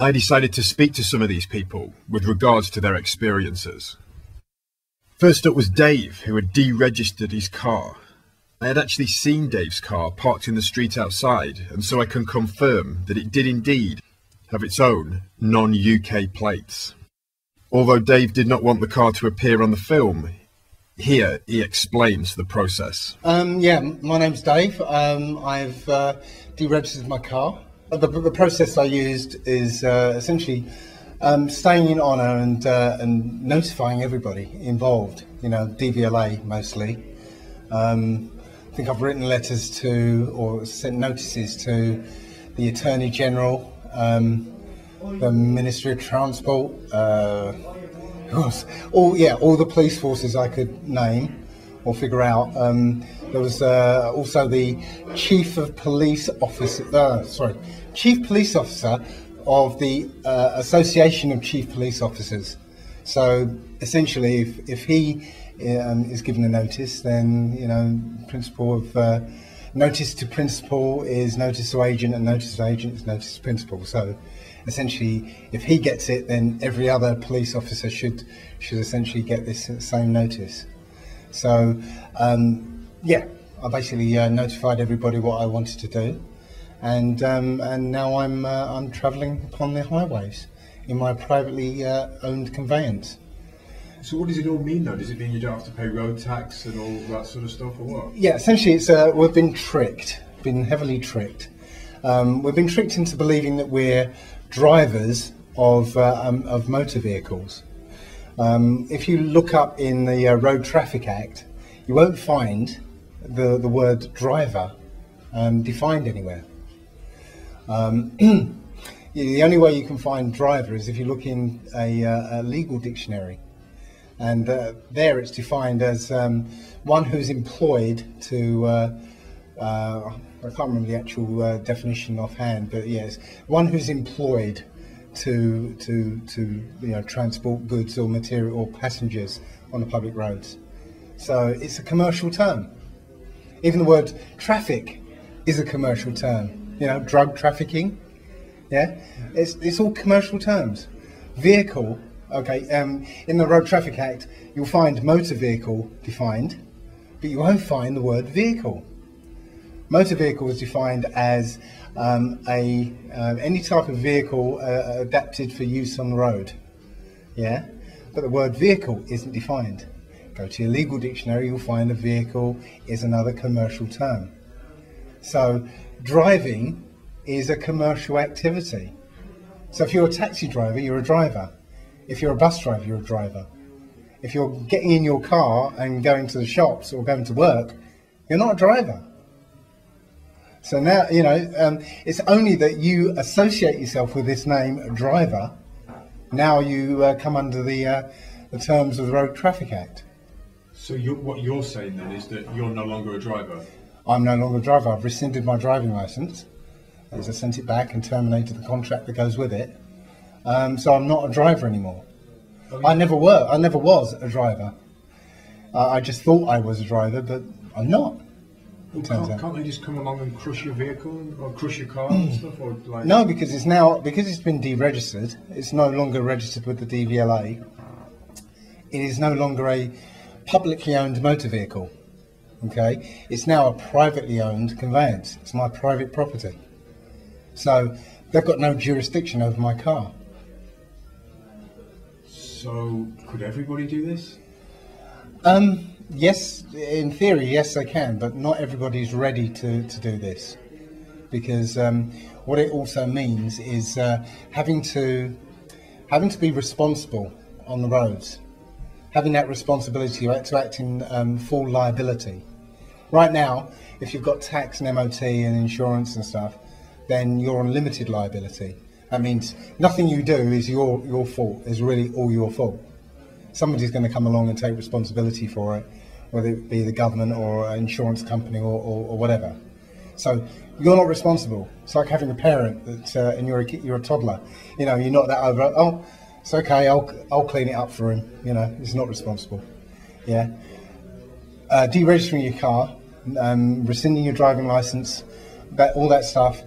I decided to speak to some of these people with regards to their experiences. First up was Dave, who had deregistered his car. I had actually seen Dave's car parked in the street outside, and so I can confirm that it did indeed have its own non-UK plates. Although Dave did not want the car to appear on the film, here he explains the process. Yeah, my name's Dave. I've deregistered my car. The process I used is essentially staying in honour and notifying everybody involved, you know, DVLA mostly. I think I've written letters to, or sent notices to, the Attorney General, the Ministry of Transport, all the police forces I could name or figure out. There was also the Chief Police Officer of the Association of Chief Police Officers. So essentially, if he is given a notice, then, you know, principle of notice to principal is notice to agent, and notice to agent is notice to principal. So essentially, if he gets it, then every other police officer should essentially get this same notice. So yeah, I basically notified everybody what I wanted to do, and now I'm travelling upon the highways in my privately owned conveyance. So what does it all mean though? Does it mean you don't have to pay road tax and all that sort of stuff, or what? Yeah, essentially it's we've been tricked, been heavily tricked. We've been tricked into believing that we're drivers of motor vehicles. If you look up in the Road Traffic Act, you won't find the word driver defined anywhere. The only way you can find driver is if you look in a legal dictionary, and there it's defined as one who's employed to, I can't remember the actual definition offhand, but yes, one who's employed to you know, transport goods or material or passengers on the public roads. So it's a commercial term. Even the word traffic is a commercial term. You know, drug trafficking. Yeah, it's all commercial terms. Vehicle, okay. In the Road Traffic Act, you'll find motor vehicle defined, but you won't find the word vehicle. Motor vehicle is defined as any type of vehicle adapted for use on the road. Yeah, but the word vehicle isn't defined. Go to your legal dictionary, you'll find a vehicle is another commercial term. So driving is a commercial activity. So if you're a taxi driver, you're a driver. If you're a bus driver, you're a driver. If you're getting in your car and going to the shops or going to work, you're not a driver. So now, you know, it's only that you associate yourself with this name, driver. Now you come under the terms of the Road Traffic Act. So what you're saying then is that you're no longer a driver? I'm no longer a driver. I've rescinded my driving licence, as I sent it back and terminated the contract that goes with it. So I'm not a driver anymore. I never was a driver. I just thought I was a driver, but I'm not. Can't they just come along and crush your vehicle or crush your car and stuff? Or like... No, because it's been deregistered. It's no longer registered with the DVLA. It is no longer a publicly owned motor vehicle. Okay, it's now a privately owned conveyance. It's my private property. So they've got no jurisdiction over my car. So could everybody do this? Yes, in theory, yes, they can, but not everybody's ready to do this, because what it also means is having to be responsible on the roads, having that responsibility to act in full liability. Right now, if you've got tax and MOT and insurance and stuff, then you're on limited liability. That means nothing you do is your fault, is really all your fault. Somebody's going to come along and take responsibility for it, whether it be the government or an insurance company or whatever. So you're not responsible. It's like having a parent that, and you're a toddler. You know, you knock that over. Oh, it's okay. I'll clean it up for him. You know, he's not responsible. Yeah. Deregistering your car, rescinding your driving license, all that stuff.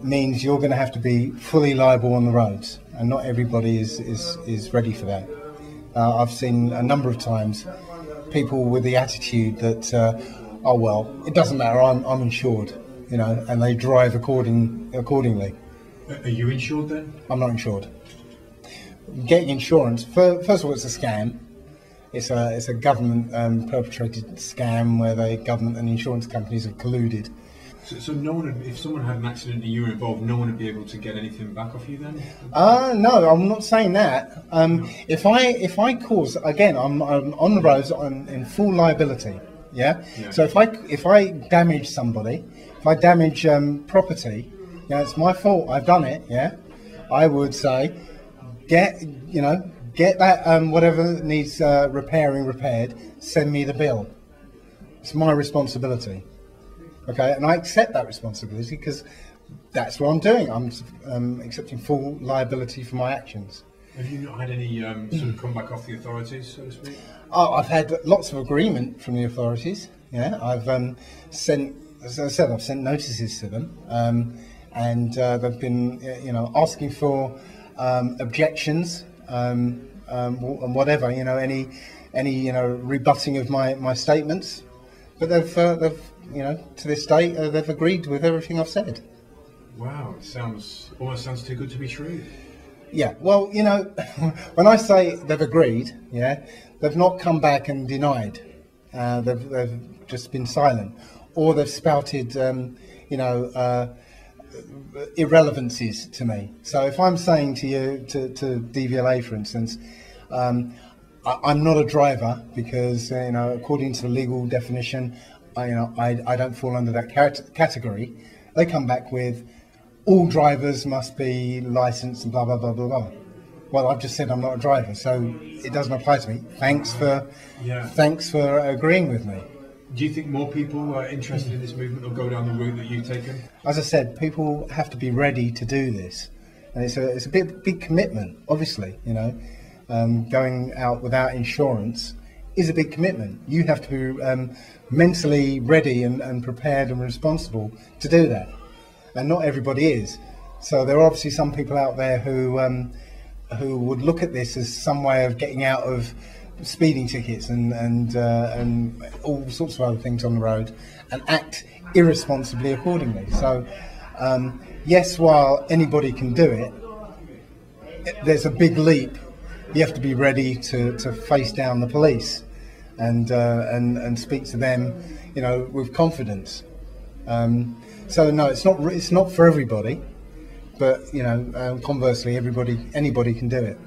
means you're going to have to be fully liable on the roads, and not everybody is ready for that. I've seen a number of times people with the attitude that, oh well, it doesn't matter, I'm insured, you know, and they drive accordingly. Are you insured then? I'm not insured. Getting insurance, first of all, it's a scam. It's a government perpetrated scam where the government and insurance companies have colluded. So no one would, if someone had an accident and you were involved, no one would be able to get anything back off you then? No, I'm not saying that. If I cause, again, I'm on the roads, I'm in full liability. Yeah. So if I damage somebody, if I damage property, you know, it's my fault. I've done it. Yeah. I would say, get that whatever needs repairing repaired. Send me the bill. It's my responsibility. Okay, and I accept that responsibility because that's what I'm doing. I'm accepting full liability for my actions. Have you not had any sort of comeback off the authorities, so to speak? Oh, I've had lots of agreement from the authorities. Yeah, I've sent, as I said, I've sent notices to them, and they've been, asking for objections and whatever, any rebutting of my statements. But they've to this date, they've agreed with everything I've said. Wow, it almost sounds too good to be true. Yeah, well, when I say they've agreed, they've not come back and denied. They've just been silent, or they've spouted, irrelevancies to me. So if I'm saying to you, to DVLA, for instance, I'm not a driver because, according to the legal definition, I don't fall under that category. They come back with, all drivers must be licensed and blah, blah, blah, blah, blah. Well, I've just said I'm not a driver, so it doesn't apply to me. Thanks for agreeing with me. Do you think more people are interested in this movement or go down the route that you've taken? As I said, people have to be ready to do this. And it's a big commitment, obviously, going out without insurance is a big commitment. You have to be mentally ready and prepared and responsible to do that. And not everybody is. So there are obviously some people out there who would look at this as some way of getting out of speeding tickets and all sorts of other things on the road and act irresponsibly accordingly. So yes, while anybody can do it, there's a big leap. You have to be ready to face down the police and speak to them, with confidence. So no, it's not for everybody, but conversely, anybody can do it.